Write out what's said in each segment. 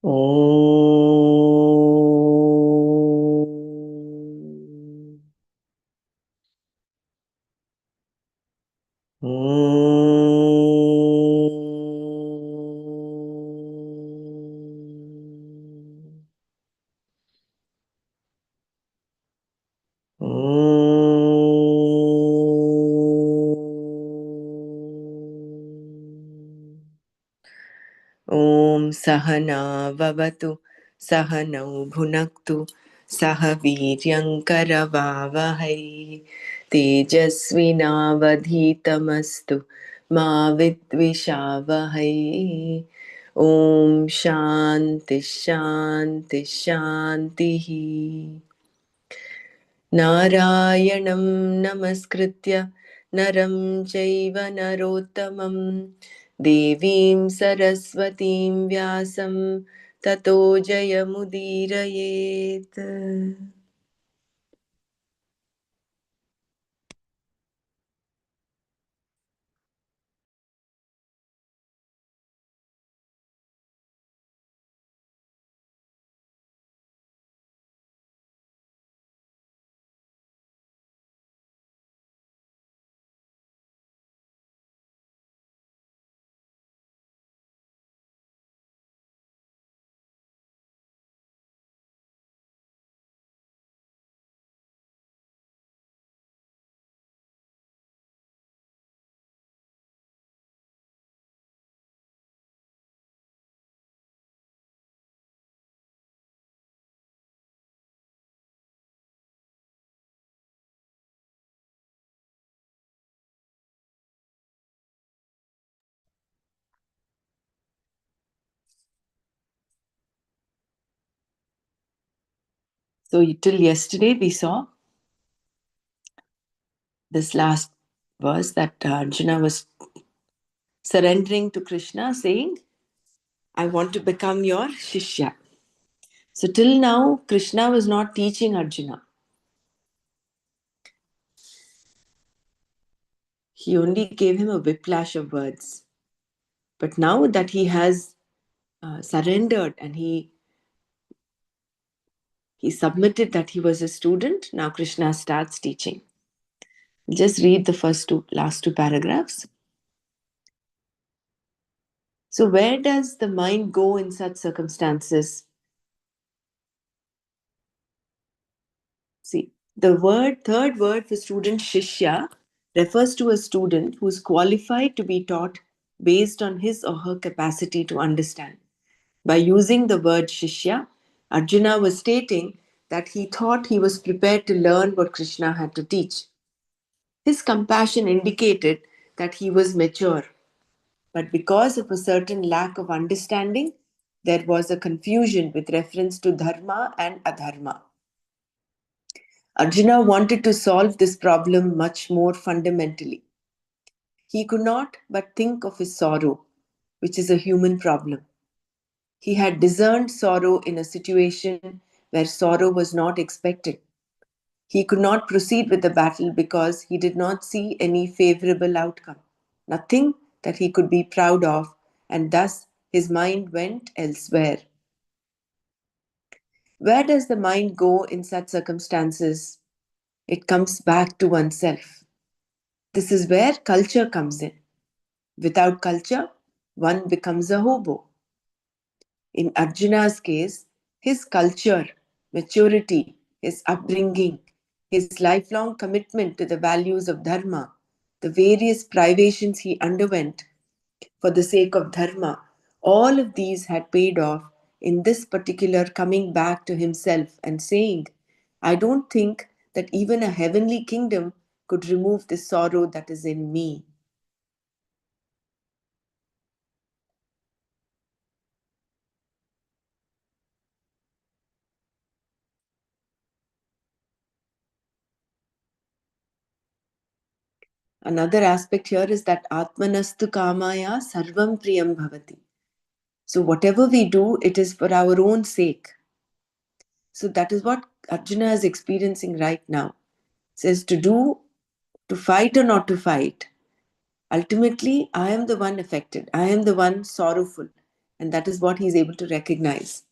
Om Sahana Vavatu Sahanau Bhunaktu Sahaviryankaravavahai Tejasvinavadhitamastu Ma Vidvishavahai. Om Shanti Shanti Shanti. Narayanam Namaskritya Naram Chaiva Narottamam Devim Saraswatim Vyasam Tato Jayamudirayet. So till yesterday we saw this last verse that Arjuna was surrendering to Krishna, saying, I want to become your Shishya. So till now, Krishna was not teaching Arjuna. He only gave him a whiplash of words. But now that he has surrendered and he submitted that he was a student, now Krishna starts teaching. Just read the last two paragraphs. So where does the mind go in such circumstances? See, the third word for student, Shishya, refers to a student who is qualified to be taught based on his or her capacity to understand. By using the word Shishya, Arjuna was stating that he thought he was prepared to learn what Krishna had to teach. His compassion indicated that he was mature, but because of a certain lack of understanding, there was a confusion with reference to dharma and adharma. Arjuna wanted to solve this problem much more fundamentally. He could not but think of his sorrow, which is a human problem. He had discerned sorrow in a situation where sorrow was not expected. He could not proceed with the battle because he did not see any favorable outcome, nothing that he could be proud of, and thus his mind went elsewhere. Where does the mind go in such circumstances? It comes back to oneself. This is where culture comes in. Without culture, one becomes a hobo. In Arjuna's case, his culture, maturity, his upbringing, his lifelong commitment to the values of Dharma, the various privations he underwent for the sake of Dharma, all of these had paid off in this particular coming back to himself and saying, I don't think that even a heavenly kingdom could remove the sorrow that is in me. Another aspect here is that Atmanastu Kamaya Sarvam Priyam Bhavati. So whatever we do, it is for our own sake. So that is what Arjuna is experiencing right now. It says to fight or not to fight. Ultimately, I am the one affected. I am the one sorrowful. And that is what he's able to recognize.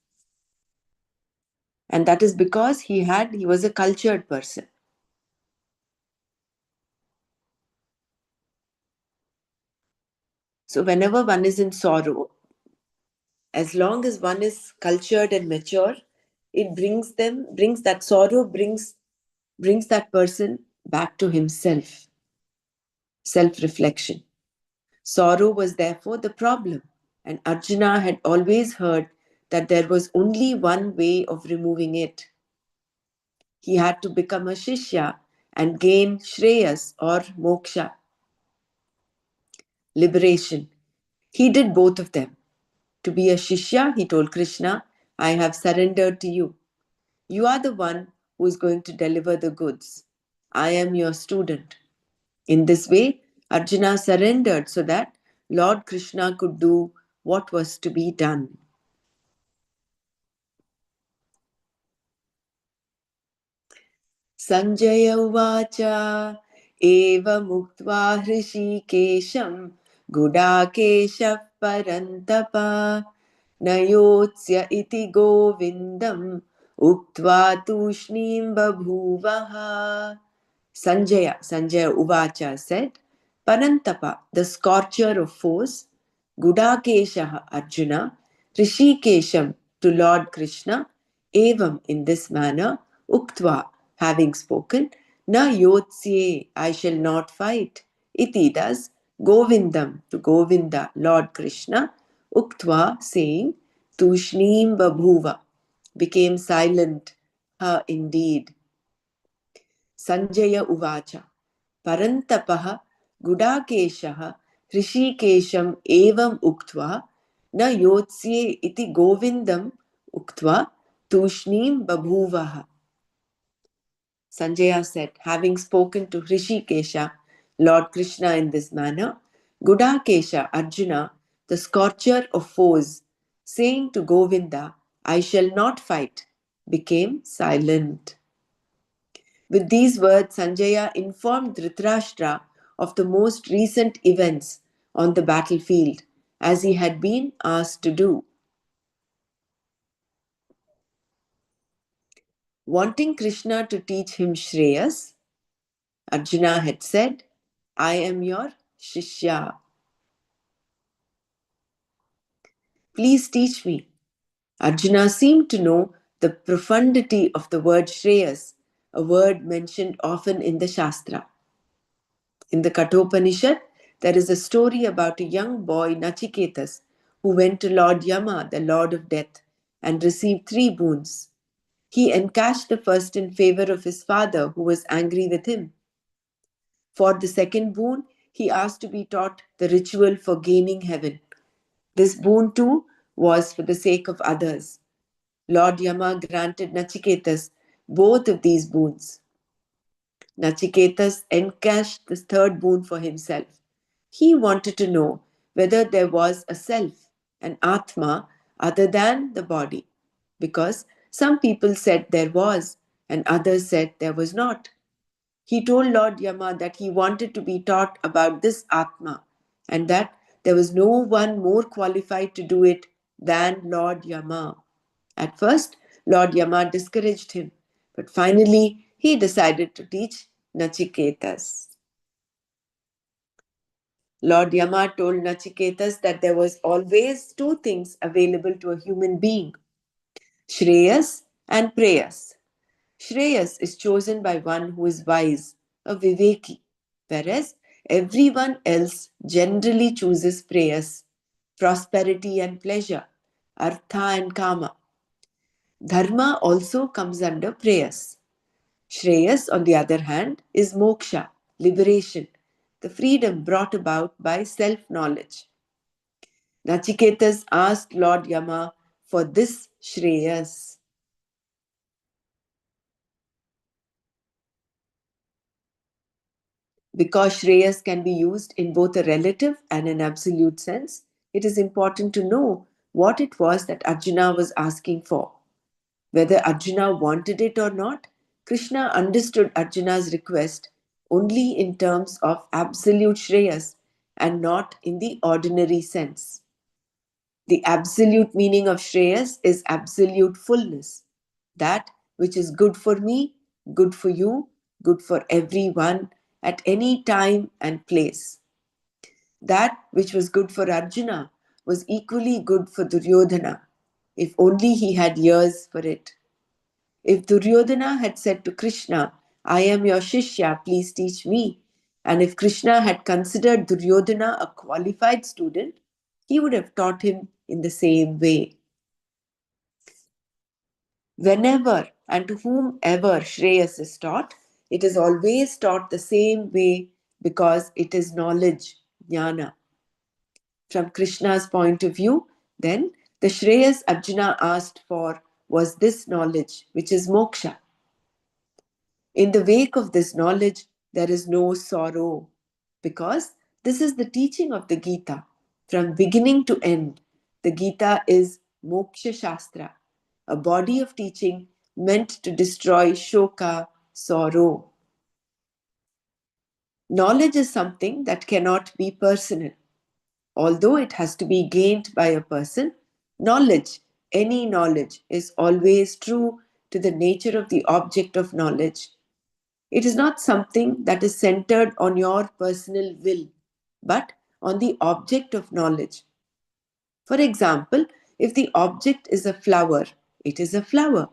And that is because he was a cultured person. So whenever one is in sorrow, as long as one is cultured and mature, it brings that sorrow, brings that person back to himself, self-reflection. Sorrow was therefore the problem, and Arjuna had always heard that there was only one way of removing it. He had to become a Shishya and gain Shreyas or Moksha, liberation. He did both of them. To be a Shishya, he told Krishna, I have surrendered to you. You are the one who is going to deliver the goods. I am your student. In this way, Arjuna surrendered so that Lord Krishna could do what was to be done. Sanjay Uvacha Eva Muktva Hrishikesham Gudakesha Parantapa Nayotsya iti Govindam Uktva Tushnim Babhuvaha. Sanjaya Uvacha said, Parantapa, the scorcher of foes, Gudakesha Arjuna, Rishikesham to Lord Krishna, Evam in this manner, Uktva, having spoken, Na yotsye, I shall not fight. Iti thus, Govindam to Govinda, Lord Krishna, Uktva saying, Tushneem Babhuva, became silent. Ha indeed. Sanjaya Uvacha. Parantapah Gudakeshah Hrishikesham evam uktva na yotsye iti govindam uktva tushnim babhuvaha. Sanjaya said, having spoken to Hrishikesha, Lord Krishna in this manner, Gudakesha Arjuna, the scorcher of foes, saying to Govinda, I shall not fight, became silent. With these words, Sanjaya informed Dhritarashtra of the most recent events on the battlefield, as he had been asked to do. Wanting Krishna to teach him Shreyas, Arjuna had said, I am your Shishya. Please teach me. Arjuna seemed to know the profundity of the word Shreyas, a word mentioned often in the Shastra. In the Kathopanishad, there is a story about a young boy, Nachiketas, who went to Lord Yama, the Lord of Death, and received three boons. He encashed the first in favor of his father, who was angry with him. For the second boon, he asked to be taught the ritual for gaining heaven. This boon, too, was for the sake of others. Lord Yama granted Nachiketas both of these boons. Nachiketas encashed the third boon for himself. He wanted to know whether there was a self, an Atma, other than the body, because some people said there was, and others said there was not. He told Lord Yama that he wanted to be taught about this Atma, and that there was no one more qualified to do it than Lord Yama. At first, Lord Yama discouraged him, but finally he decided to teach Nachiketas. Lord Yama told Nachiketas that there was always two things available to a human being, Shreyas and Preyas. Shreyas is chosen by one who is wise, a Viveki, whereas everyone else generally chooses Preyas, prosperity and pleasure, Artha and Kama. Dharma also comes under Preyas. Shreyas, on the other hand, is moksha, liberation, the freedom brought about by self-knowledge. Nachiketas asked Lord Yama for this Shreyas. Because Shreyas can be used in both a relative and an absolute sense, it is important to know what it was that Arjuna was asking for. Whether Arjuna wanted it or not, Krishna understood Arjuna's request only in terms of absolute Shreyas and not in the ordinary sense. The absolute meaning of Shreyas is absolute fullness. That which is good for me, good for you, good for everyone at any time and place. That which was good for Arjuna was equally good for Duryodhana, if only he had ears for it. If Duryodhana had said to Krishna, I am your Shishya, please teach me, and if Krishna had considered Duryodhana a qualified student, he would have taught him in the same way. Whenever and to whomever Shreyas is taught, it is always taught the same way because it is knowledge, jnana. From Krishna's point of view, then, the Shreyas Arjuna asked for was this knowledge, which is moksha. In the wake of this knowledge, there is no sorrow, because this is the teaching of the Gita. From beginning to end, the Gita is Moksha Shastra, a body of teaching meant to destroy shoka, sorrow. Knowledge is something that cannot be personal. Although it has to be gained by a person, knowledge, any knowledge, is always true to the nature of the object of knowledge. It is not something that is centered on your personal will, but on the object of knowledge. For example, if the object is a flower, it is a flower.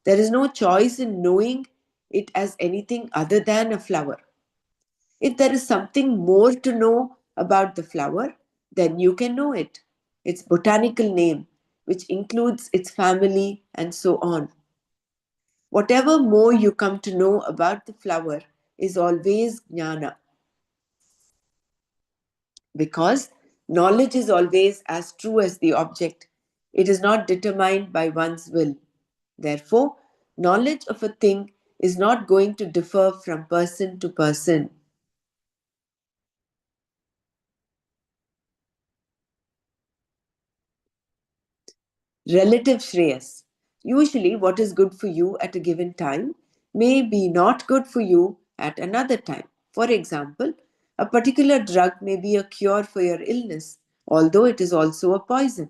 There is no choice in knowing it as anything other than a flower. If there is something more to know about the flower, then you can know it. Its botanical name, which includes its family, and so on. Whatever more you come to know about the flower is always jnana, because knowledge is always as true as the object. It is not determined by one's will. Therefore, knowledge of a thing is not going to differ from person to person. Relative Shreyas. Usually, what is good for you at a given time may be not good for you at another time. For example, a particular drug may be a cure for your illness, although it is also a poison.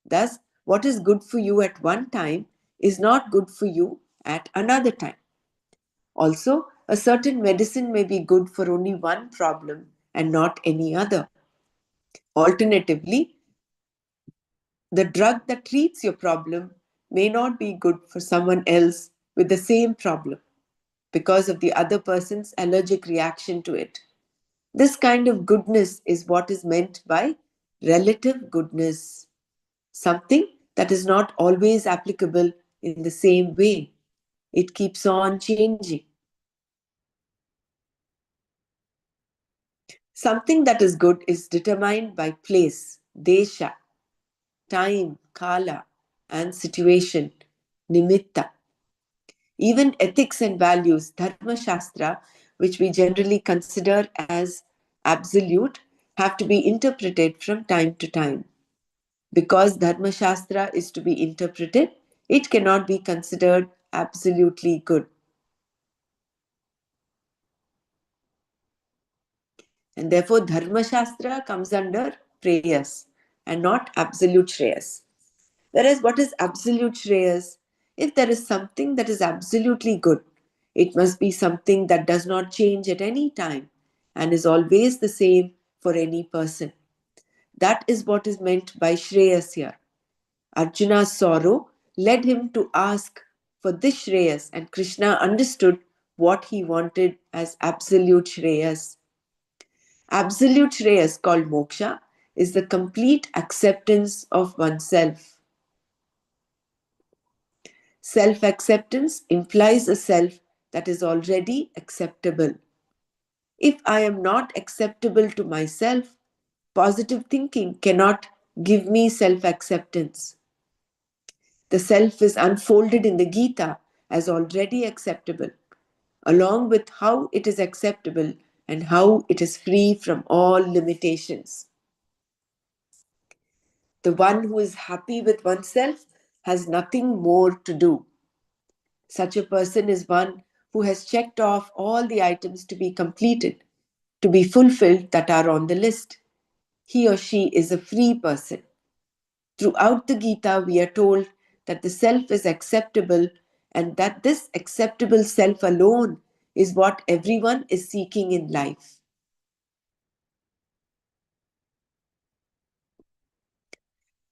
Thus, what is good for you at one time is not good for you at another time. Also, a certain medicine may be good for only one problem and not any other. Alternatively, the drug that treats your problem may not be good for someone else with the same problem because of the other person's allergic reaction to it. This kind of goodness is what is meant by relative goodness, something that is not always applicable in the same way. It keeps on changing. Something that is good is determined by place, desha, time, kala, and situation, nimitta. Even ethics and values, Dharma Shastra, which we generally consider as absolute, have to be interpreted from time to time. Because Dharma Shastra is to be interpreted, it cannot be considered absolutely good. And therefore, Dharma Shastra comes under prayas and not absolute Shreyas. Whereas, what is absolute Shreyas? If there is something that is absolutely good, it must be something that does not change at any time and is always the same for any person. That is what is meant by Shreyas here. Arjuna's sorrow led him to ask for this Shreyas, and Krishna understood what he wanted as absolute Shreyas. Absolute Shreyas, called moksha, is the complete acceptance of oneself. Self acceptance implies a self that is already acceptable. If I am not acceptable to myself, positive thinking cannot give me self acceptance. The self is unfolded in the Gita as already acceptable, along with how it is acceptable and how it is free from all limitations. The one who is happy with oneself has nothing more to do. Such a person is one who has checked off all the items to be completed, to be fulfilled that are on the list. He or she is a free person. Throughout the Gita, we are told that the self is acceptable and that this acceptable self alone is what everyone is seeking in life.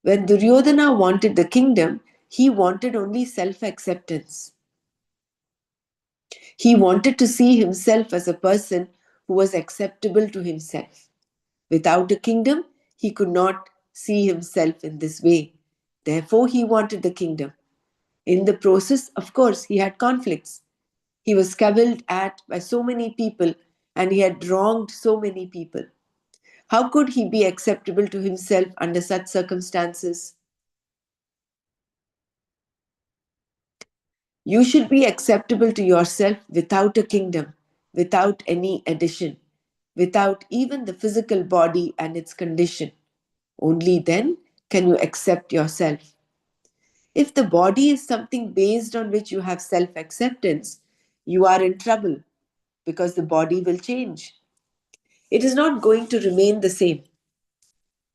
When Duryodhana wanted the kingdom, he wanted only self acceptance. He wanted to see himself as a person who was acceptable to himself. Without a kingdom, he could not see himself in this way. Therefore, he wanted the kingdom. In the process, of course, he had conflicts. He was cavilled at by so many people and he had wronged so many people. How could he be acceptable to himself under such circumstances? You should be acceptable to yourself without a kingdom, without any addition, without even the physical body and its condition. Only then can you accept yourself. If the body is something based on which you have self acceptance, you are in trouble because the body will change. It is not going to remain the same.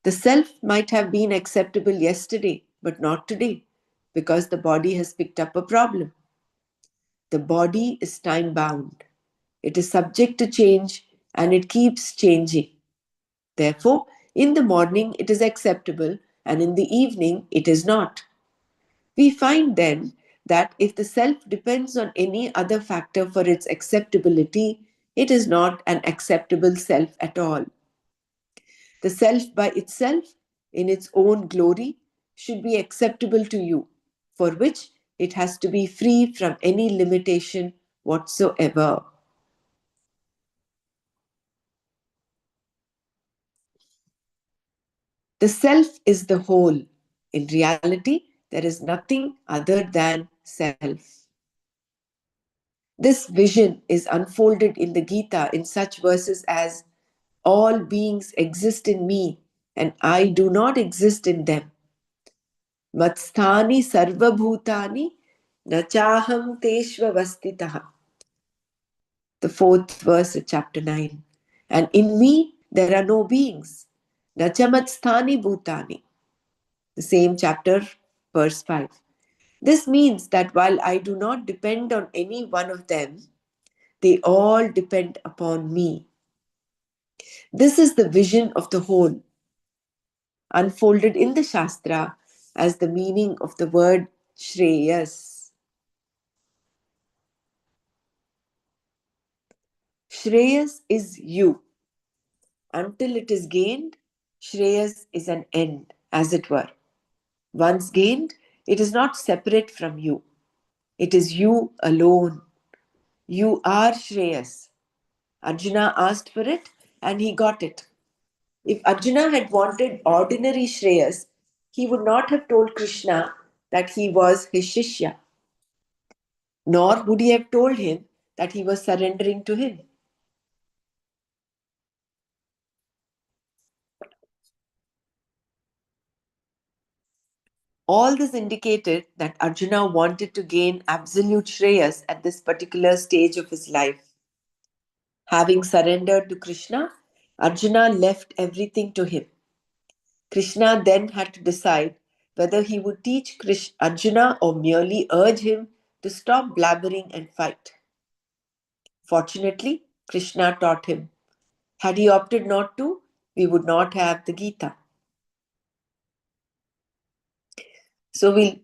The self might have been acceptable yesterday, but not today because the body has picked up a problem. The body is time bound. It is subject to change and it keeps changing. Therefore, in the morning it is acceptable and in the evening it is not. We find then that if the self depends on any other factor for its acceptability, it is not an acceptable self at all. The self by itself, in its own glory, should be acceptable to you, for which it has to be free from any limitation whatsoever. The self is the whole. In reality, there is nothing other than self. This vision is unfolded in the Gita in such verses as all beings exist in me and I do not exist in them. Matsthani sarvabhutani nachaham teshvavastitaha. The fourth verse of chapter 9. And in me there are no beings. Nachamatstani bhutani. The same chapter, verse 5. This means that while I do not depend on any one of them, they all depend upon me. This is the vision of the whole, unfolded in the Shastra as the meaning of the word Shreyas. Shreyas is you. Until it is gained, Shreyas is an end, as it were. Once gained, it is not separate from you. It is you alone. You are Shreyas. Arjuna asked for it and he got it. If Arjuna had wanted ordinary Shreyas, he would not have told Krishna that he was his Shishya, nor would he have told him that he was surrendering to him. All this indicated that Arjuna wanted to gain absolute Shreyas at this particular stage of his life. Having surrendered to Krishna, Arjuna left everything to him. Krishna then had to decide whether he would teach Arjuna or merely urge him to stop blabbering and fight. Fortunately, Krishna taught him. Had he opted not to, we would not have the Gita. So we'll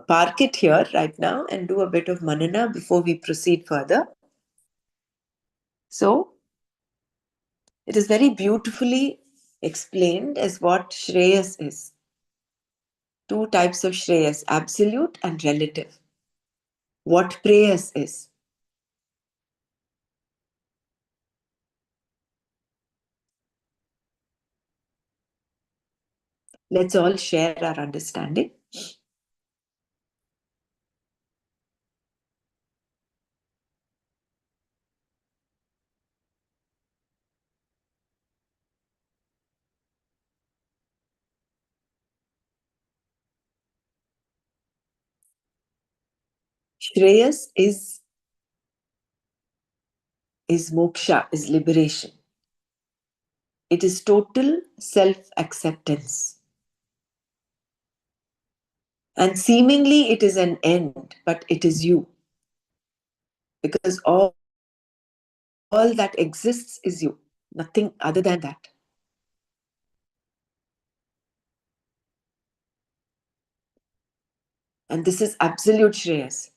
park it here right now and do a bit of Manana before we proceed further. So it is very beautifully explained as what Shreyas is. Two types of Shreyas, absolute and relative. What Preyas is. Let's all share our understanding. Shreyas is moksha, is liberation. It is total self acceptance. And seemingly it is an end, but it is you. Because all that exists is you, nothing other than that. And this is absolute Shreyas.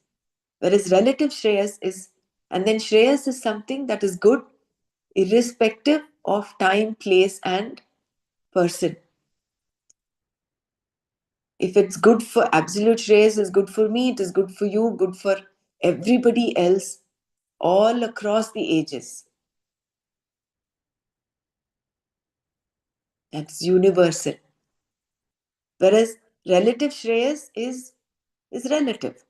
Whereas relative Shreyas is, and then Shreyas is something that is good irrespective of time, place, and person. If it's good for absolute Shreyas, is good for me, it is good for you, good for everybody else, all across the ages. That's universal. Whereas relative Shreyas is relative.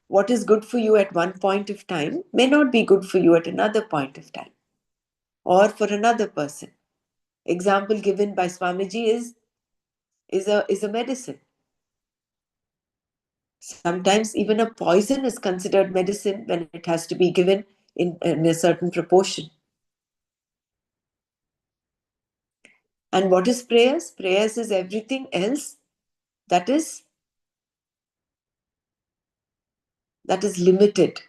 What is good for you at one point of time may not be good for you at another point of time or for another person. Example given by Swamiji is a medicine. Sometimes even a poison is considered medicine when it has to be given in a certain proportion. And what is prayers? Prayers is everything else that is that is limited.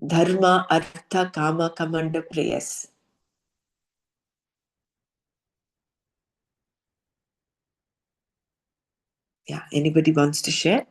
Dharma, artha, kama, kamanda prayers. Yeah, anybody wants to share?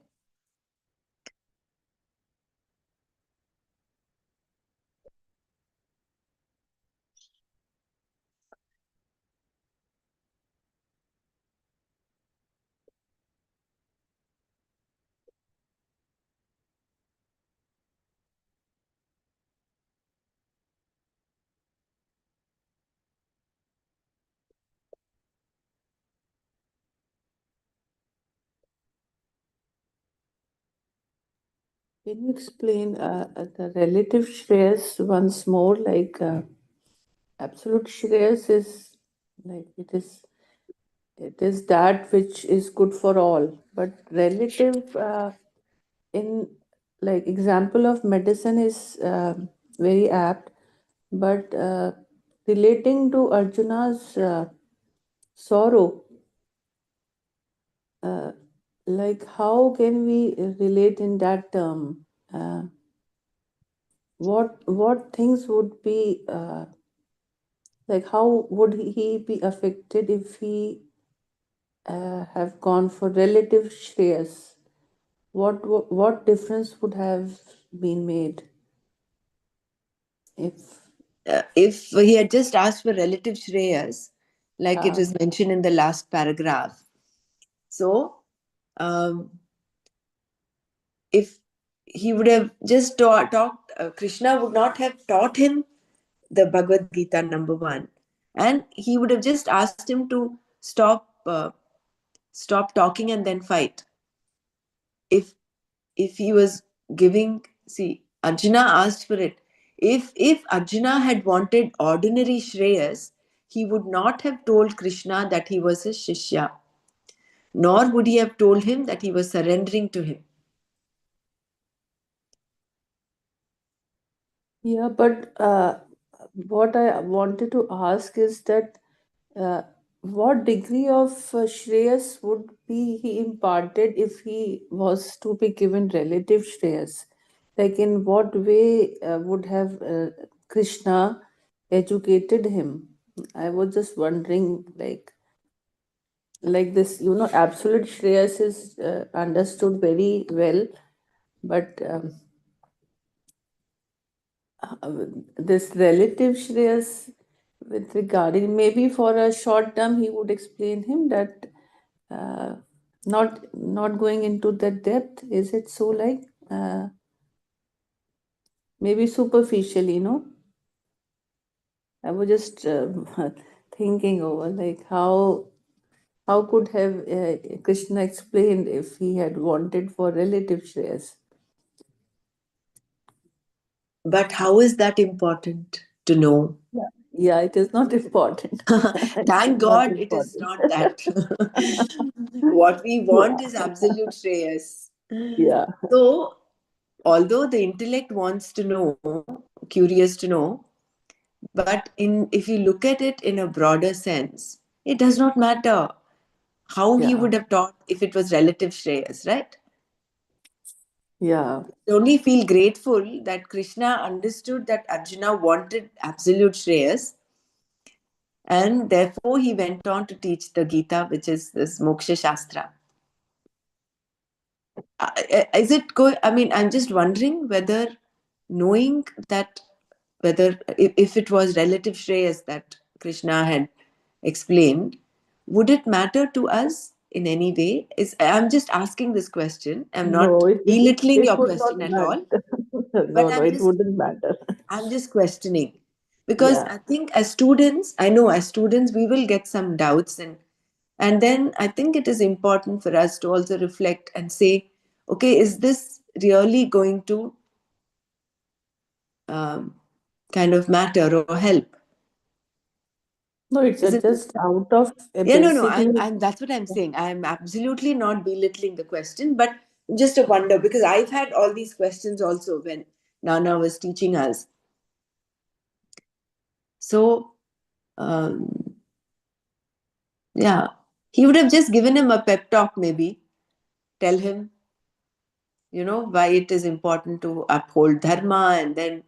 Can you explain the relative Shreyas once more? Like absolute Shreyas is like it is that which is good for all, but relative in like example of medicine is very apt, but relating to Arjuna's sorrow, uh, like how can we relate in that term? Uh, what things would be like how would he be affected if he have gone for relative shreyas? What difference would have been made if If he had just asked for relative Shreyas, like it uh, is mentioned in the last paragraph, so um, if he would have just talked, Krishna would not have taught him the Bhagavad Gita, number one, and he would have just asked him to stop talking and then fight. If he was giving, see, Arjuna asked for it. If Arjuna had wanted ordinary Shreyas, he would not have told Krishna that he was his Shishya, nor would he have told him that he was surrendering to him. yeah, but what I wanted to ask is that uh, what degree of Shreyas would be he imparted if he was to be given relative Shreyas? Like, in what way would have Krishna educated him? I was just wondering, like this, absolute Shreyas is understood very well, but this relative Shreyas with regarding maybe for a short term he would explain him that uh, not going into that depth, is it so, like maybe superficially, I was just thinking over like how could have Krishna explained if he had wanted for relative Shreyas. But how is that important to know? Yeah, yeah, it is not important. It is Thank not God it is important. not that. What we want is Yeah, absolute Shreyas. yeah. So, although the intellect wants to know, curious to know, but if you look at it in a broader sense, it does not matter how he Yeah. would have taught if it was relative Shreyas, right? Yeah. I only feel grateful that Krishna understood that Arjuna wanted absolute Shreyas, and therefore he went on to teach the Gita, which is this Moksha Shastra. Is it going? I mean, I'm just wondering whether knowing that, whether if it was relative Shreyas that Krishna had explained, would it matter to us in any way? Is I'm just asking this question. I'm not No, belittling it your would not question at all, matter. but No, no, it wouldn't matter. I'm just questioning, because Yeah. I think as students, I know as students we will get some doubts, and then I think it is important for us to also reflect and say, okay, is this really going to um, kind of matter or help? No, it's Is it? just out of Yeah, no, no. basically. I'm. That's what I'm saying. I'm absolutely not belittling the question, but just a wonder, because I've had all these questions also when Nana was teaching us. So, um, yeah, he would have just given him a pep talk, maybe tell him, why it is important to uphold dharma, and then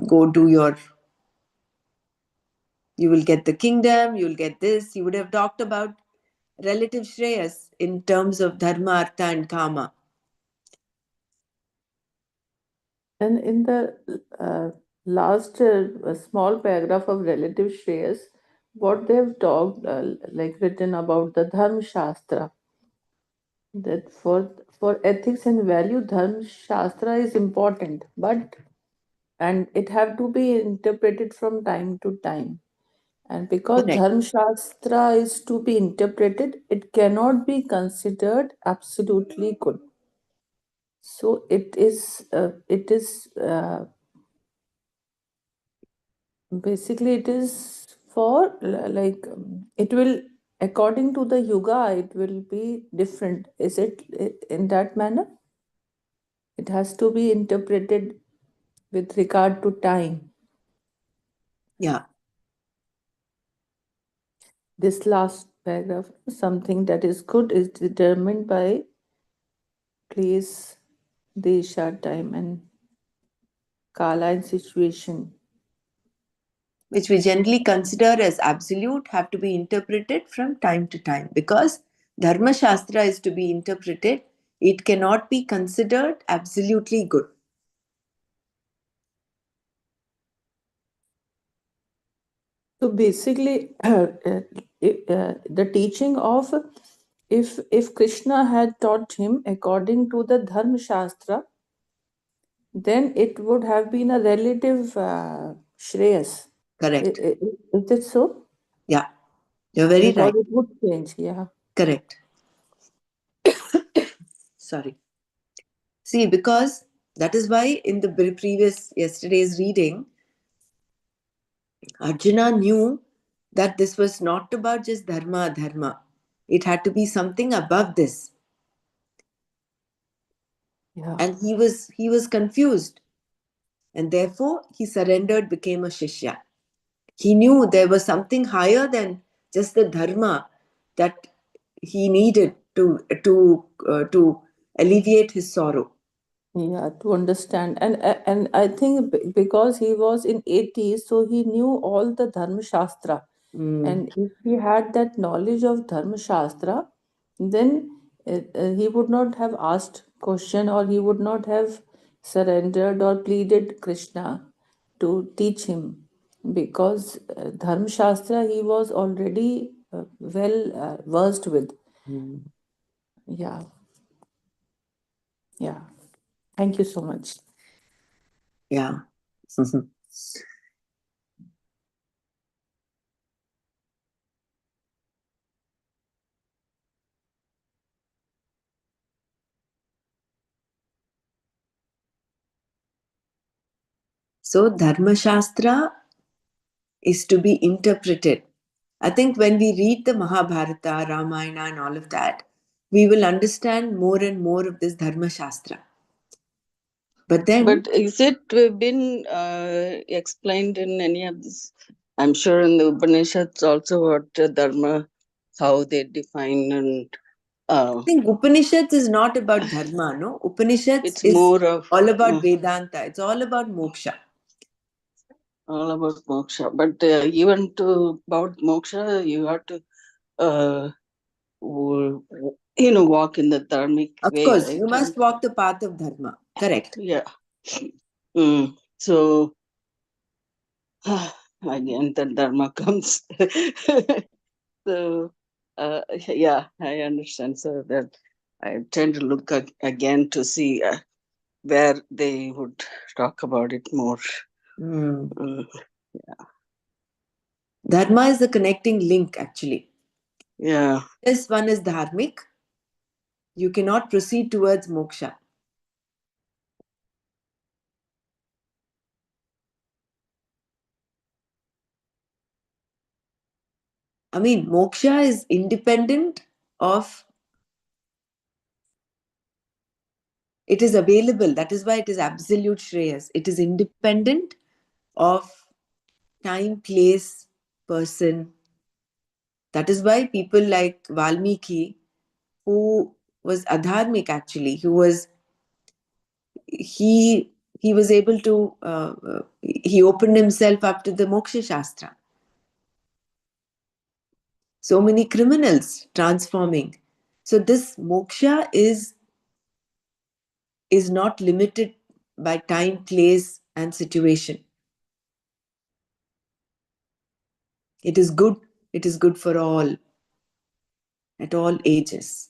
go do your. You will get the kingdom. You will get this. He would have talked about relative shreyas in terms of dharma, artha, and kama. And in the last small paragraph of relative Shreyas, what they have talked, like written about the Dharma Shastra, that for ethics and value, Dharma Shastra is important, but and it have to be interpreted from time to time. And because Correct. Dharma Shastra is to be interpreted, it cannot be considered absolutely good. So basically, it is for like it will, according to the yuga, it will be different. Is it in that manner? It has to be interpreted with regard to time. Yeah. This last paragraph, something that is good is determined by place, desha, time, and kala and situation. Which we generally consider as absolute, have to be interpreted from time to time, because dharma shastra is to be interpreted, it cannot be considered absolutely good. So basically, the teaching of if Krishna had taught him according to the Dharma Shastra, then it would have been a relative Shreyas. Correct. Is it so? Yeah, you're very Because right. it would change, yeah. Correct. Sorry. See, because that is why in the previous yesterday's reading, Arjuna knew that this was not about just dharma, dharma. It had to be something above this. Yeah. And he was confused. And therefore he surrendered, became a Shishya. He knew there was something higher than just the dharma that he needed to alleviate his sorrow. Yeah, to understand, and I think because he was in 80s, so he knew all the Dharma Shastra, Mm, and if he had that knowledge of Dharma Shastra, then he would not have asked question, or he would not have surrendered or pleaded Krishna to teach him, because Dharma Shastra he was already well versed with. mm, Yeah, yeah. Thank you so much. yeah. So dharma shastra is to be interpreted. I think when we read the Mahabharata, Ramayana, and all of that, we will understand more and more of this dharma shastra. But then, But is it been explained in any of this? I'm sure in the Upanishads also what Dharma. how they define, and I uh, think Upanishads is not about dharma, no? Upanishads it's is more of all about Vedanta. It's all about moksha. all about moksha. But even to about moksha, you have to uh, walk in the dharmic Of way, course, you right? must walk the path of dharma. Correct. Yeah. So again, the dharma comes. So yeah, I understand. So that I tend to look again to see where they would talk about it more. Hmm. Mm, Dharma is the connecting link, actually. yeah. This one is dharmic. You cannot proceed towards moksha. I mean, moksha is independent of, it is available. That is why it is absolute shreyas. It is independent of time, place, person. That is why people like Valmiki, who was adharmic actually, he he was able to he opened himself up to the moksha shastra. So many criminals transforming. So this moksha is not limited by time, place, and situation. It is good. It is good for all at all ages.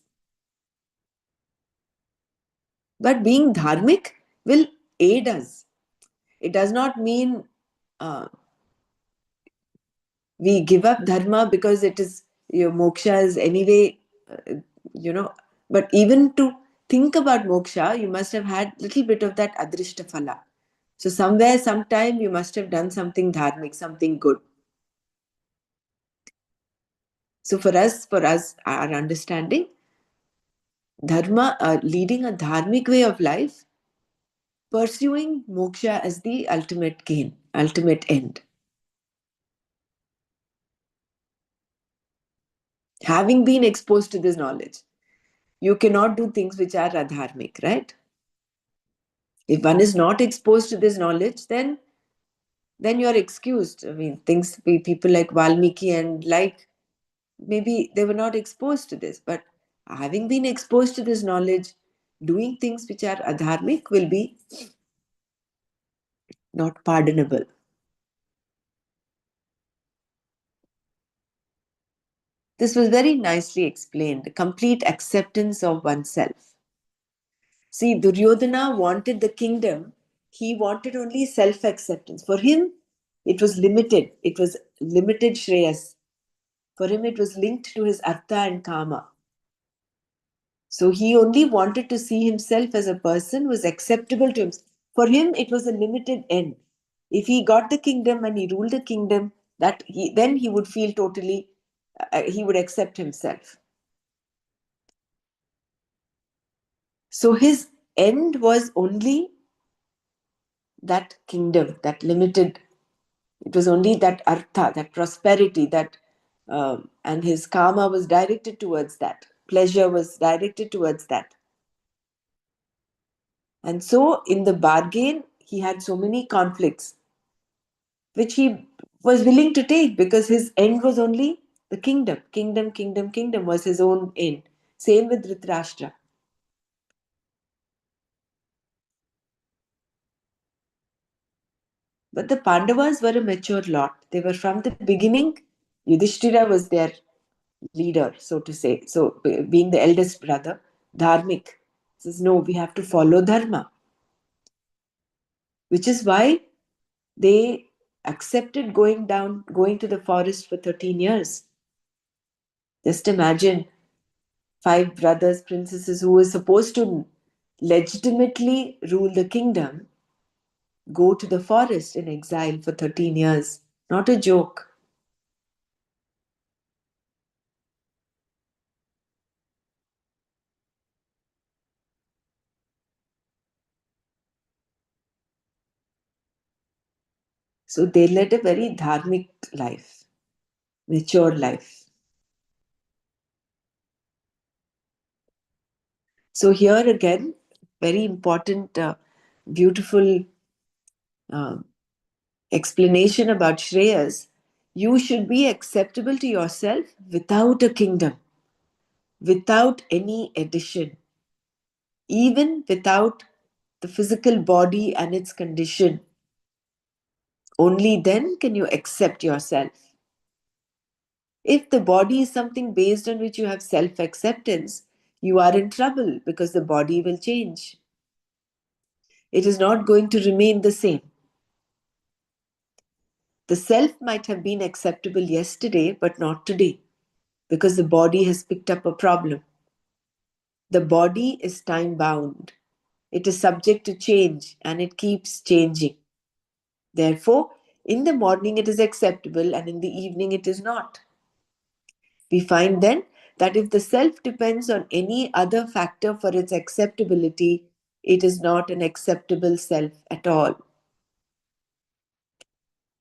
But being dharmic will aid us. It does not mean uh, we give up dharma because it is your moksha is anyway, uh, you know. But even to think about moksha, you must have had little bit of that adrishta phala. So somewhere, sometime, you must have done something dharmic, something good. So for us, our understanding, dharma, leading a dharmic way of life, pursuing moksha as the ultimate gain, ultimate end. Having been exposed to this knowledge, you cannot do things which are adharmic, right? If one is not exposed to this knowledge, then you are excused. I mean, people like Valmiki and like, maybe they were not exposed to this, but having been exposed to this knowledge, doing things which are adharmic will be not pardonable. This was very nicely explained. The complete acceptance of oneself. See, Duryodhana wanted the kingdom. He wanted only self acceptance. For him, it was limited. It was limited Shreyas. For him, it was linked to his Artha and Kama. So he only wanted to see himself as a person who was acceptable to him. For him, it was a limited end. If he got the kingdom and he ruled the kingdom, then he would feel totally, he would accept himself. So his end was only that kingdom, that limited. It was only that artha, that prosperity, and his karma was directed towards that. Pleasure was directed towards that. And so, in the bargain, he had so many conflicts, which he was willing to take because his end was only the kingdom. Kingdom, kingdom, kingdom was his own end. Same with Dhritarashtra. But the Pandavas were a mature lot. They were from the beginning. Yudhishthira was their leader, so to say. So, being the eldest brother, Dharmik says, no, we have to follow Dharma, which is why they accepted going to the forest for 13 years. Just imagine five brothers, princesses who were supposed to legitimately rule the kingdom go to the forest in exile for 13 years. Not a joke. So they led a very dharmic life, mature life. So, here again, very important, beautiful uh, explanation about Shreyas. You should be acceptable to yourself without a kingdom, without any addition, even without the physical body and its condition. Only then can you accept yourself. If the body is something based on which you have self acceptance, you are in trouble because the body will change. It is not going to remain the same. The self might have been acceptable yesterday, but not today, because the body has picked up a problem. The body is time bound, it is subject to change, and it keeps changing. Therefore, in the morning it is acceptable, and in the evening it is not. We find then that if the self depends on any other factor for its acceptability, it is not an acceptable self at all.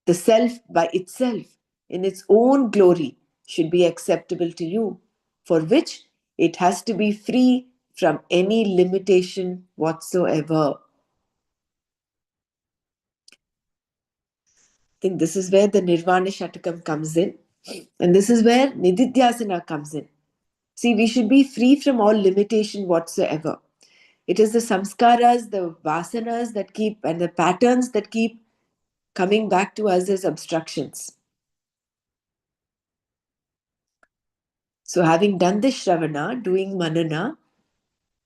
The self by itself, in its own glory, should be acceptable to you, for which it has to be free from any limitation whatsoever. I think this is where the Nirvana Shatakam comes in, and this is where Nididhyasana comes in. See, we should be free from all limitation whatsoever. It is the samskaras, the vasanas that keep, and the patterns that keep coming back to us as obstructions. So, having done this Shravana, doing Manana,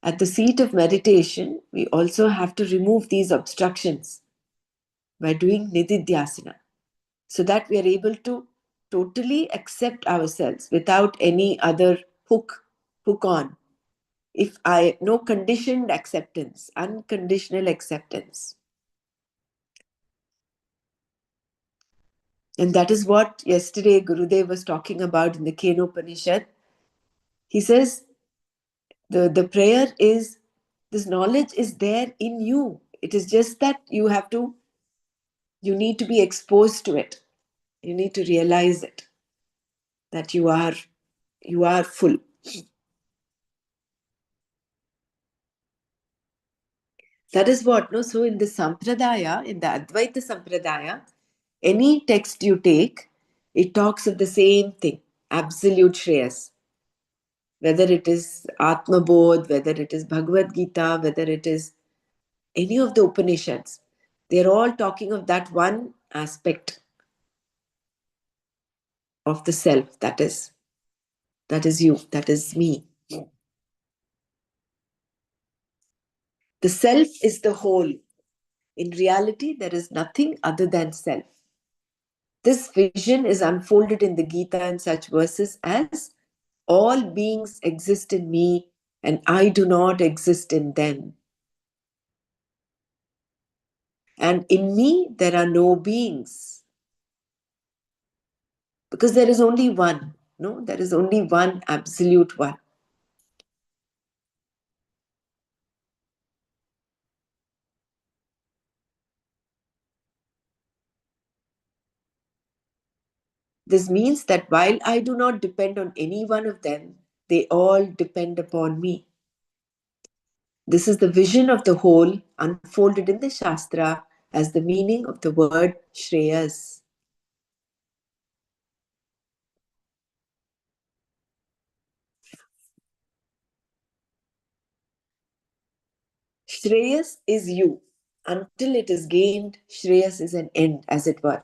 at the seat of meditation, we also have to remove these obstructions by doing Nididhyasana so that we are able to totally accept ourselves without any other hook on. If I, no conditioned acceptance, unconditional acceptance. And that is what yesterday Gurudev was talking about in the Kenopanishad. He says the prayer is, this knowledge is there in you. It is just that you need to be exposed to it. You need to realize it, that you are full. That is what, no? So in the Sampradaya, in the Advaita Sampradaya, any text you take, it talks of the same thing, absolute Shreyas. Whether it is Atma Bodh, whether it is Bhagavad Gita, whether it is any of the Upanishads, they're all talking of that one aspect of the self, that is you, that is me. The self is the whole. In reality, there is nothing other than self. This vision is unfolded in the Gita in such verses as all beings exist in me and I do not exist in them. And in me, there are no beings because there is only one. No, there is only one absolute one. This means that while I do not depend on any one of them, they all depend upon me. This is the vision of the whole unfolded in the Shastra as the meaning of the word Shreyas. Shreyas is you. Until it is gained, Shreyas is an end, as it were.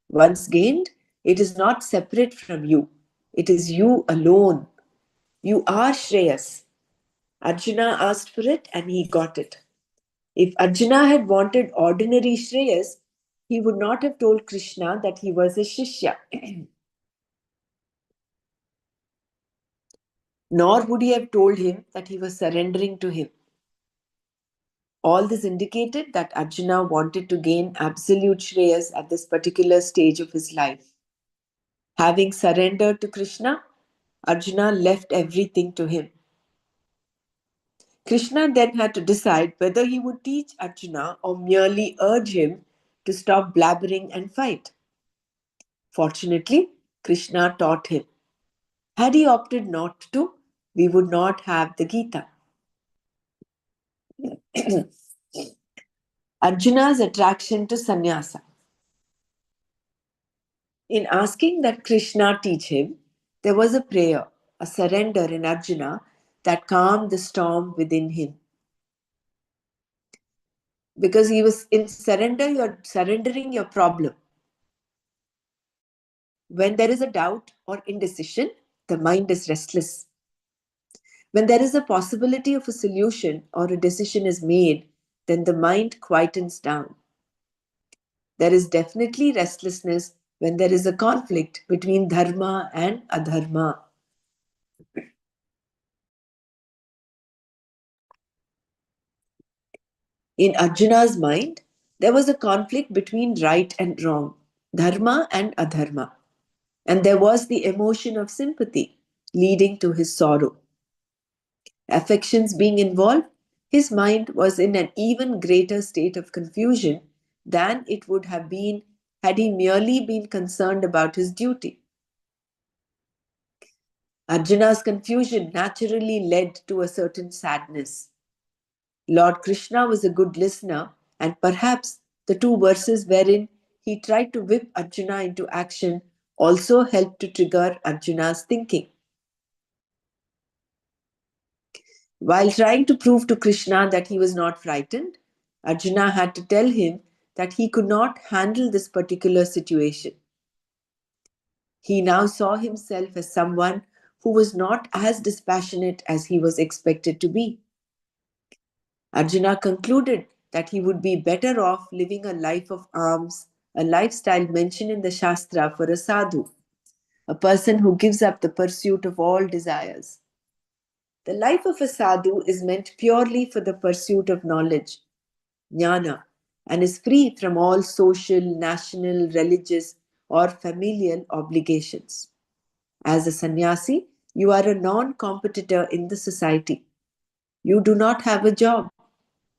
Once gained, it is not separate from you. It is you alone. You are Shreyas. Arjuna asked for it and he got it. If Arjuna had wanted ordinary Shreyas, he would not have told Krishna that he was a Shishya. Nor would he have told him that he was surrendering to him. All this indicated that Arjuna wanted to gain absolute Shreyas at this particular stage of his life. Having surrendered to Krishna, Arjuna left everything to him. Krishna then had to decide whether he would teach Arjuna or merely urge him to stop blabbering and fight. Fortunately, Krishna taught him. Had he opted not to, we would not have the Gita. Arjuna's attraction to sannyasa. In asking that Krishna teach him, there was a prayer, a surrender in Arjuna that calmed the storm within him. Because he was in surrender, you're surrendering your problem. When there is a doubt or indecision, the mind is restless. When there is a possibility of a solution or a decision is made, then the mind quietens down. There is definitely restlessness when there is a conflict between dharma and adharma. In Arjuna's mind, there was a conflict between right and wrong, dharma and adharma, and there was the emotion of sympathy leading to his sorrow. Affections being involved, his mind was in an even greater state of confusion than it would have been had he merely been concerned about his duty. Arjuna's confusion naturally led to a certain sadness. Lord Krishna was a good listener, and perhaps the two verses wherein he tried to whip Arjuna into action also helped to trigger Arjuna's thinking. While trying to prove to Krishna that he was not frightened, Arjuna had to tell him that he could not handle this particular situation. He now saw himself as someone who was not as dispassionate as he was expected to be. Arjuna concluded that he would be better off living a life of alms, a lifestyle mentioned in the Shastra for a sadhu, a person who gives up the pursuit of all desires. The life of a sadhu is meant purely for the pursuit of knowledge, jnana, and is free from all social, national, religious, or familial obligations. As a sannyasi, you are a non competitor in the society. You do not have a job,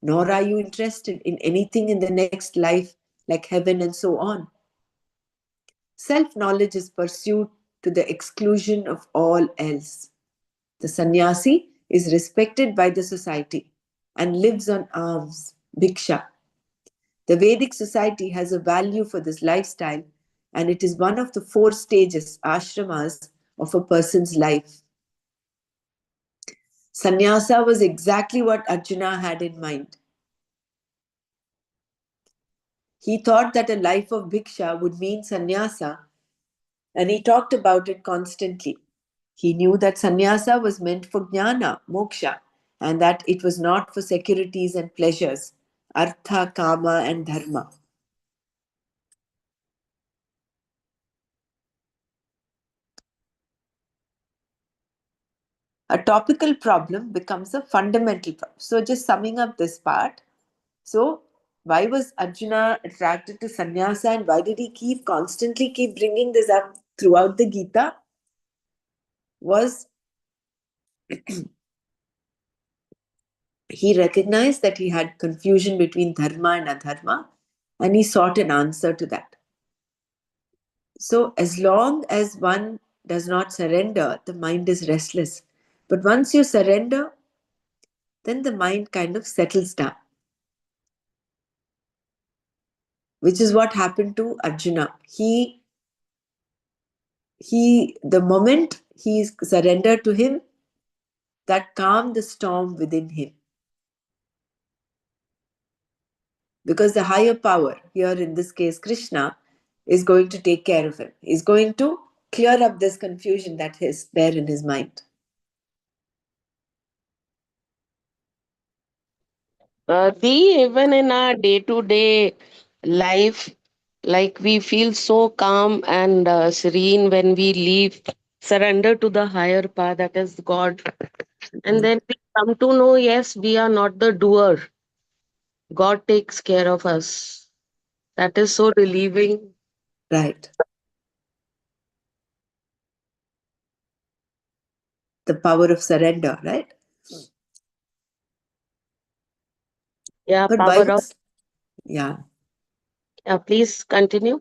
nor are you interested in anything in the next life like heaven and so on. Self knowledge is pursued to the exclusion of all else. The sannyasi is respected by the society and lives on alms, bhiksha. The Vedic society has a value for this lifestyle, and it is one of the four stages, ashramas, of a person's life. Sannyasa was exactly what Arjuna had in mind. He thought that a life of bhiksha would mean sannyasa, and he talked about it constantly. He knew that sannyasa was meant for jnana, moksha, and that it was not for securities and pleasures, artha, kama, and dharma. A topical problem becomes a fundamental problem. So, just summing up this part. So, why was Arjuna attracted to sannyasa, and why did he constantly keep bringing this up throughout the Gita? Was he recognized that he had confusion between dharma and adharma, and he sought an answer to that. So, as long as one does not surrender, the mind is restless. But once you surrender, then the mind kind of settles down, which is what happened to Arjuna. The moment he surrendered to him, that calmed the storm within him. Because the higher power, here in this case Krishna, is going to take care of him. He's going to clear up this confusion that is there in his mind. Even in our day-to-day life, like we feel so calm and serene when we leave, surrender to the higher power that is God. And then we come to know, yes, we are not the doer. God takes care of us. That is so relieving. Right. The power of surrender, right? Yeah, But why power of. was, yeah, Yeah, please continue.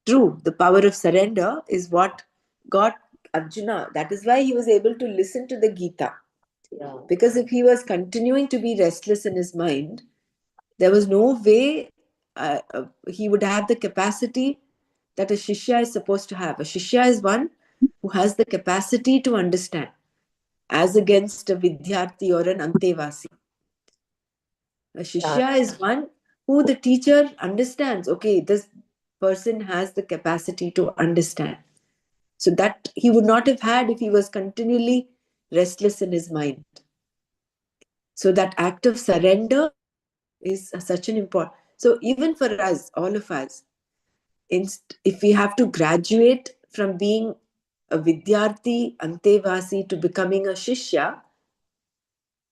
true. The power of surrender is what got Arjuna. That is why he was able to listen to the Gita. Yeah. Because if he was continuing to be restless in his mind, there was no way he would have the capacity that a shishya is supposed to have. A shishya is one who has the capacity to understand, as against a vidyarthi or an antevasi. A Yeah. shishya is one who the teacher understands. Okay, this person has the capacity to understand. So that he would not have had if he was continually restless in his mind. So that act of surrender is such an important. So even for us, all of us, if we have to graduate from being a vidyarthi, antevasi to becoming a shishya,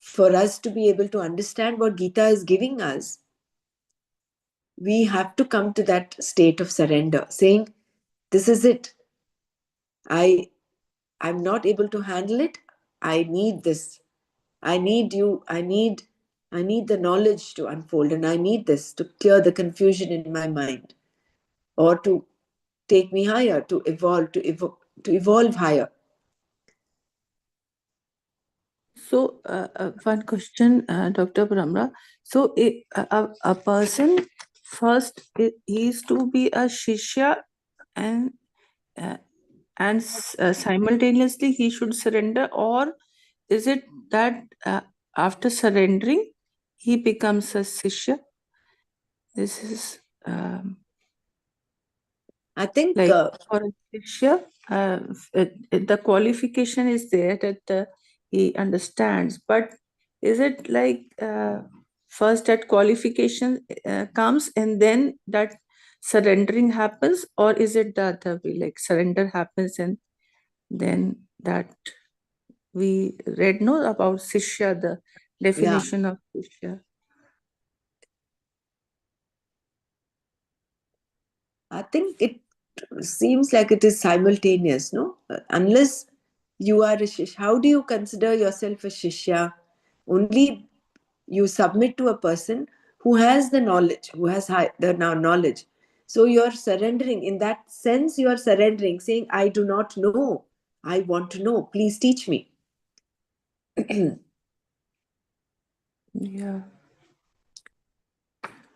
for us to be able to understand what Gita is giving us, we have to come to that state of surrender, saying, "This is it. I I'm not able to handle it. I need this. I need you. I need the knowledge to unfold, and I need this to clear the confusion in my mind, or to take me higher, to evolve higher." So, one question, Dr. Brahma. So, a person first he is to be a shishya, and uh, simultaneously he should surrender, or is it that after surrendering he becomes a shishya? This is I think, like for a shishya, the qualification is there that he understands, but is it like first that qualification comes and then that surrendering happens, or is it the other way, like surrender happens and then that we read no about shishya, the yeah, definition of shishya? I think it seems like it is simultaneous, no? Unless you are a shishya, how do you consider yourself a shishya? Only you submit to a person who has the knowledge, who has the now knowledge. So you're surrendering. In that sense, you are surrendering, saying, "I do not know. I want to know. Please teach me." Yeah.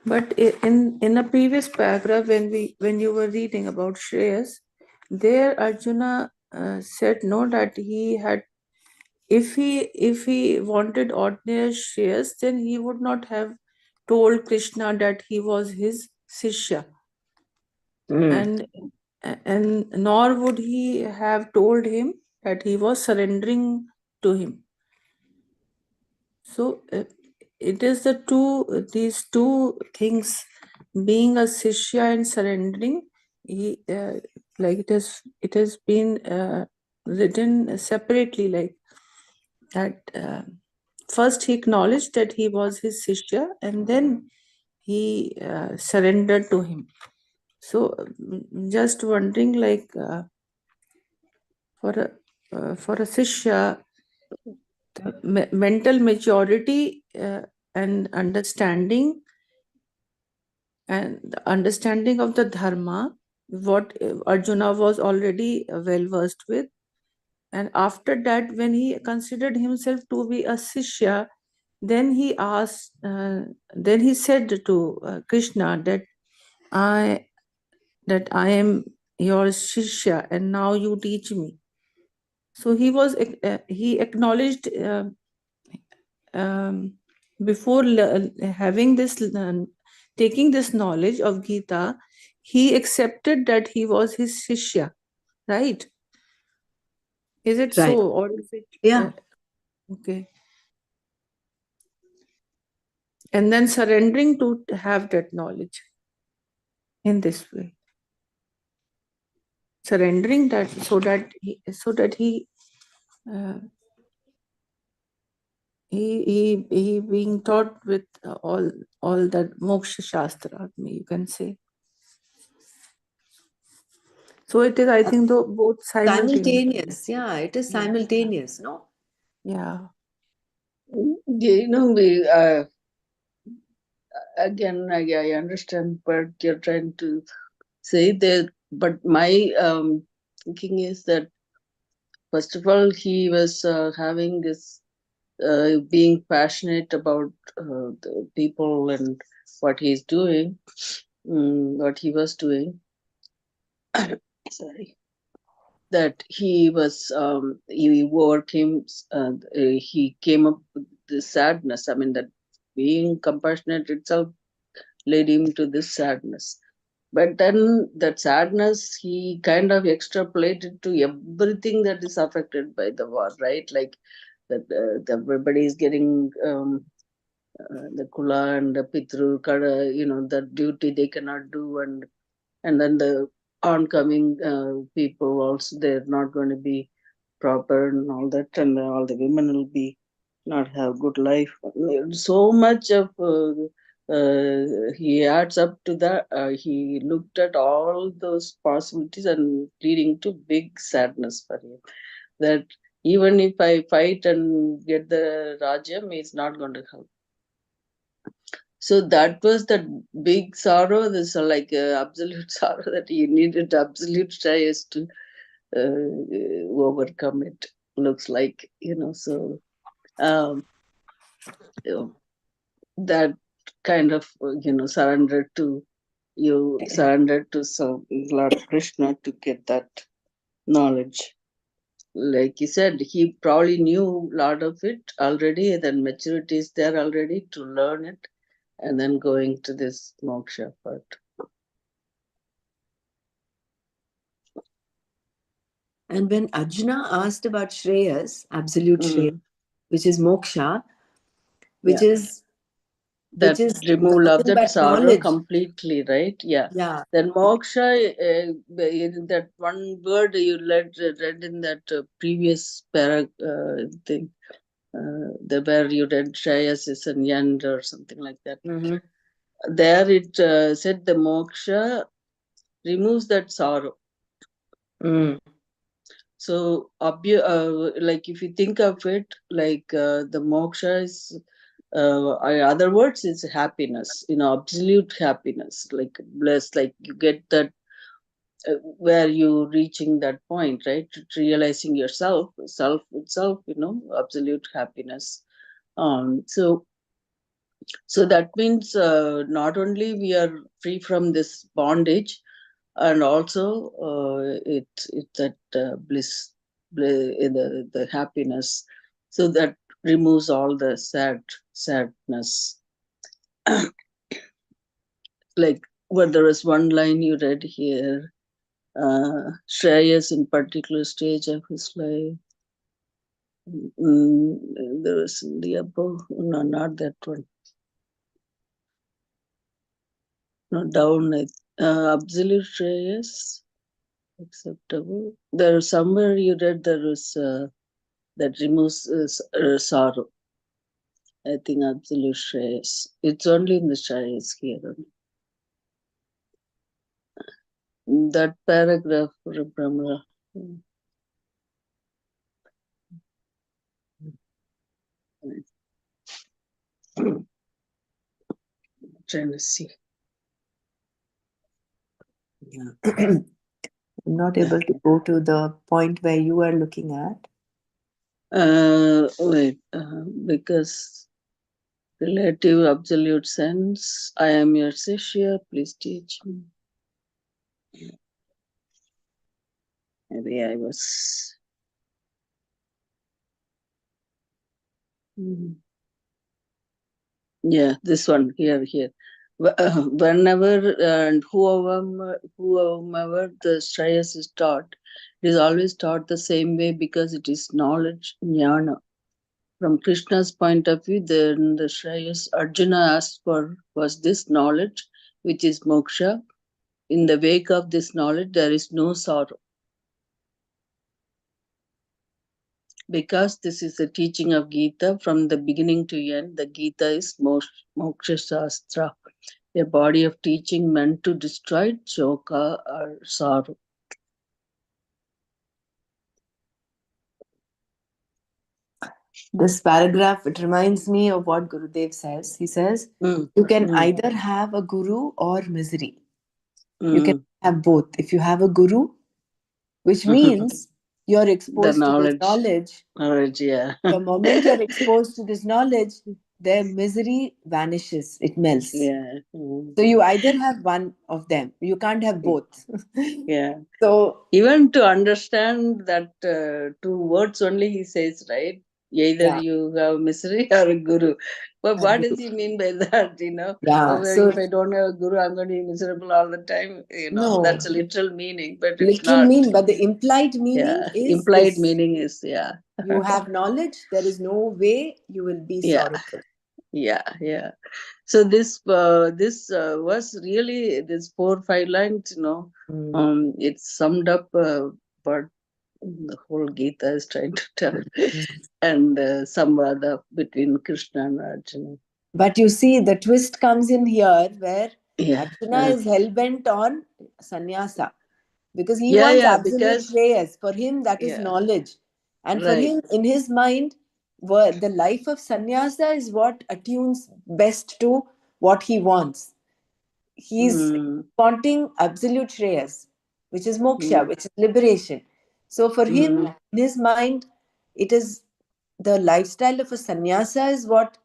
But in a previous paragraph, when you were reading about Shreyas, there Arjuna said no, that he had, if he wanted ordinary Shreyas, then he would not have told Krishna that he was his Sishya, Mm. and nor would he have told him that he was surrendering to him. So it is these two things, being a Sishya and surrendering. He like it has been written separately, like that. First, he acknowledged that he was his Sishya, and then he surrendered to him. So, just wondering, like for a Sishya, the mental maturity and understanding, and the understanding of the dharma, what Arjuna was already well versed with. And after that, when he considered himself to be a Sishya, then he asked, then he said to Krishna that I I am your Shishya, and now you teach me. So he acknowledged um, before having this taking this knowledge of Gita, he accepted that he was his Shishya, right? Is it so, Right. or is it Yeah. okay? And then surrendering to have that knowledge in this way, surrendering that so that uh, he being taught with all that moksha shastra, you can say. So it is, I think, though both simultaneous. Simultaneous. Yeah, it is Yeah, simultaneous, no? yeah, We again, I understand what you're trying to say there, but my thinking is that first of all, he was having this being passionate about the people and what he's doing, what he was doing. Sorry, that he was he overcame. He came up with this sadness. I mean, that being compassionate itself led him to this sadness. But then that sadness, he kind of extrapolated to everything that is affected by the war, right? Like that everybody is getting the kula and the pitru, kada, the duty they cannot do, and then the oncoming people also, they're not going to be proper and all that, and all the women will be not have good life. So much of he adds up to that. He looked at all those possibilities and leading to big sadness for him. That even if I fight and get the Rajyam, it's not going to help. So that was the big sorrow. This like absolute sorrow that he needed absolute stress to overcome it. Looks like, so um, you know, that kind of surrendered to some Lord Krishna to get that knowledge. Like you said, he probably knew a lot of it already. Then maturity is there already to learn it, and then going to this moksha part. And when Arjuna asked about Shreyas, absolute Shreyas, Mm, which is moksha, which yeah, is which that is removal of nothing that but sorrow knowledge. completely, right? Yeah. Yeah. Then moksha, in that one word you read in that previous thing, the where you read Shreyas is an end or something like that. Mm-hmm. There it said the moksha removes that sorrow. Mm. So, like if you think of it, like the moksha is, other words, it's happiness, absolute happiness, like bliss, like you get that where you reaching that point, right? Realizing yourself, self itself, absolute happiness. So that means not only we are free from this bondage, and also it's that the happiness, so that removes all the sadness. Like, well, there is one line you read here, Shreyas in particular stage of his life. There was in the above, no, not that one, no, down, absolute Shreyas acceptable. There somewhere you read there is that removes sorrow. I think absolute Shreyas. It's only in the Shreyas here. That paragraph, Brahma. Trying to see. Yeah. I'm not able to go to the point where you are looking at. Wait, because relative absolute sense, I am your Shishya, please teach me. Maybe I was. Yeah, this one here. Whenever and whoever the Shreyas is taught, it is always taught the same way because it is knowledge, jnana. From Krishna's point of view, the Shreyas Arjuna asked for was this knowledge, which is moksha. In the wake of this knowledge, there is no sorrow. Because this is the teaching of Gita from the beginning to end, the Gita is moksha shastra, a body of teaching meant to destroy shoka or sorrow. This paragraph, it reminds me of what Gurudev says. He says, Mm, you can mm, either have a guru or misery. You can mm, have both. If you have a guru, which mhm, means you're The exposed to this knowledge, yeah. the moment you're exposed to this knowledge, their misery vanishes, it melts. Yeah. Mm. So you either have one of them, you can't have both. Yeah. So, Even to understand that two words only he says, right? Either yeah, you have misery or a guru. But a what does guru. he mean by that? Oh, Yeah. well, So, if I don't have a guru, I'm going to be miserable all the time. no, That's a literal meaning, but it's literal not. mean, but the implied meaning Yeah. is Implied this: meaning is, yeah. you have knowledge, there is no way you will be Yeah. sorrowful. Yeah. Yeah. So this was really this 4 5 lines, Mm. it summed up what the whole Gita is trying to tell, and samvada between Krishna and Arjuna. But you see, the twist comes in here where Yeah, Arjuna is hell bent on sannyasa because he yeah, wants yeah. absolute Because shreyas. For him, that is yeah, knowledge. And for right. him, in his mind, the life of sannyasa is what attunes best to what he wants. He's Mm, wanting absolute shreyas, which is moksha, mm, which is liberation. So for him, mm, in his mind, it is the lifestyle of a sannyasa is what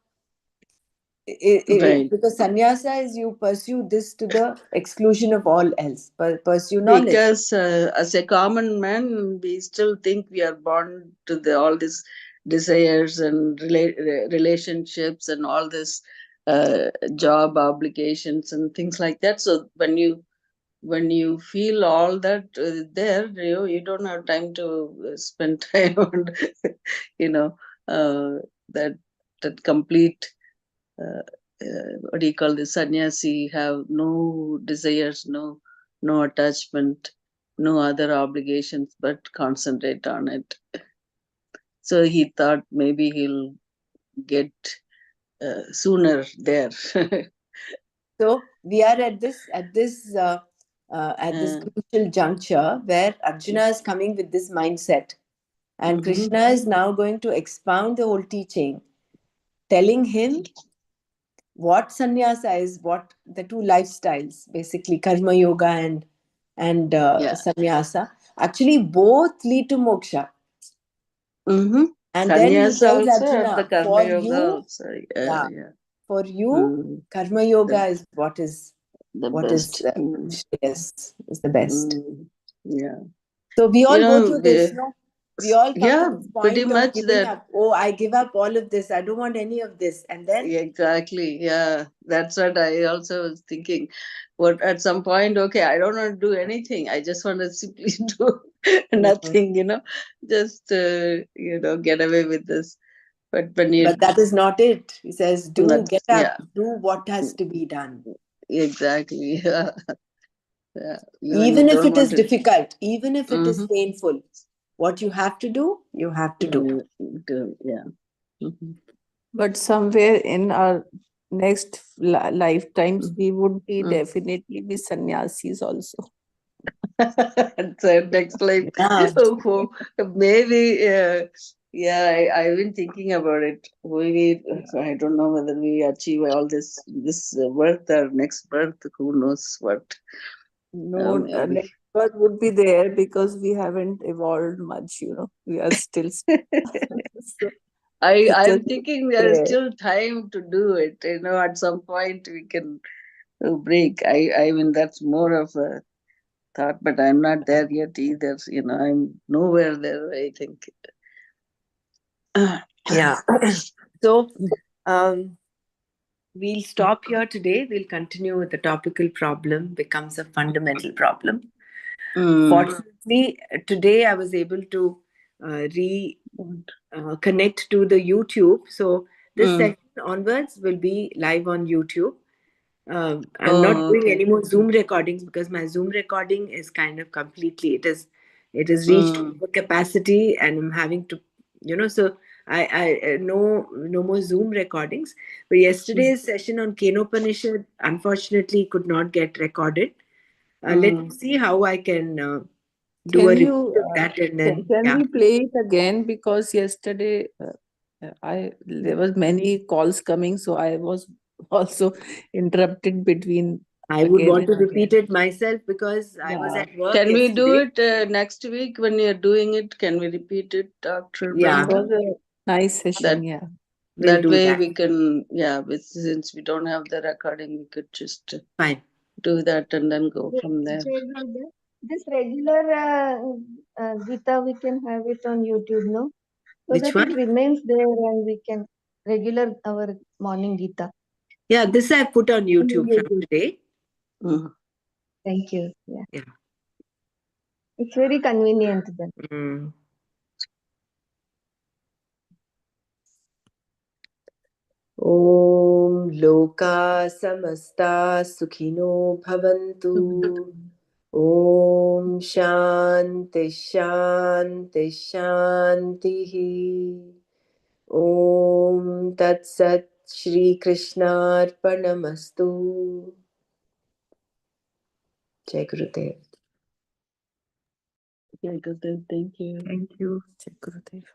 right. because sannyasa is you pursue this to the exclusion of all else, pursue knowledge. Because as a common man, we still think we are born to all these desires and relationships and all this job obligations and things like that. So when you feel all that there, you don't have time to spend time on, you know, uh, that that complete. Uh, what do you call this? Sannyasi have no desires, no attachment, no other obligations, but concentrate on it. So he thought maybe he'll get sooner there. So we are at this uh, crucial juncture where Arjuna is coming with this mindset, and mm-hmm. Krishna is now going to expound the whole teaching, telling him what sannyasa is, what the two lifestyles, basically karma yoga and Yeah. sannyasa, actually both lead to moksha. Mm-hmm. And then he Sannyasa tells also and the Arjuna, Karma for Yoga you, also. yeah, Yeah. for you, Mm, karma yoga the, is what is the what is best. Mm, is the best. mm, yeah. So we You all go know, through this, no? We all come to yeah, this pretty point of much giving that. up. Oh, I give up all of this. I don't want any of this. And then, Exactly. Yeah. That's what I also was thinking. What at some point, okay, I don't want to do anything. I just want to simply do Mhm. nothing, just, get away with this. But when you, But that is not it. He says, do that's, get yeah, up, do what has to be done. exactly. Yeah. Yeah. Even you Even if don't it want is to. difficult, even if it is Mm-hmm. painful, what you have to do, you have to do. Yeah. Mm-hmm. But somewhere in our next lifetimes, we would be Mm-hmm. definitely be sannyasis also. So next life, Yeah. oh, maybe, yeah, I've been thinking about it. Maybe I don't know whether we achieve all this birth or next birth. Who knows what? No, Maybe. next birth would be there because we haven't evolved much. We are still so it is I'm thinking there is there. still time to do it. At some point we can break. I mean that's more of a thought, but I'm not there yet either. I'm nowhere there. I think. Yeah. So, um, we'll stop here today. We'll continue with the topical problem becomes a fundamental problem. Mm, Fortunately, today I was able to connect to the YouTube. So this mm. session onwards will be live on YouTube. I'm not Oh, doing okay. any more Zoom recordings because my Zoom recording is kind of completely it has reached Mm, over capacity and I'm having to so I no more Zoom recordings. But yesterday's session on Kenopanishad unfortunately could not get recorded. Let me mm, see how I can do a Can repeat you of that and then can yeah. we play it again? Because yesterday I there was many calls coming, so I was also interrupted between I would again want to and repeat again. it myself because I was Yeah. at work Can we do yesterday. it next week when you're doing it? Can we repeat it, Dr. Yeah, It Brenda? was a nice That session. Yeah. we'll do way that. we can, yeah, since we don't have the recording, we could just Fine. do that and then go from there. Jay brother, this regular Gita, we can have it on YouTube, no? So Which that it one? remains there and we can regular our morning Gita Yeah, this I put on on YouTube from YouTube. today. Mhm. Thank you. Yeah, Yeah. it's very convenient then. Mm. ॐ लोका समस्ता सुखिनो भवन्तु। ॐ शान्ति शान्ति शान्तिः। ॐ तत्सत् श्रीकृष्णार्पणमस्तु। जय गुरुदेव। Okay, good. Thank you. Thank you, Jai Gurudev.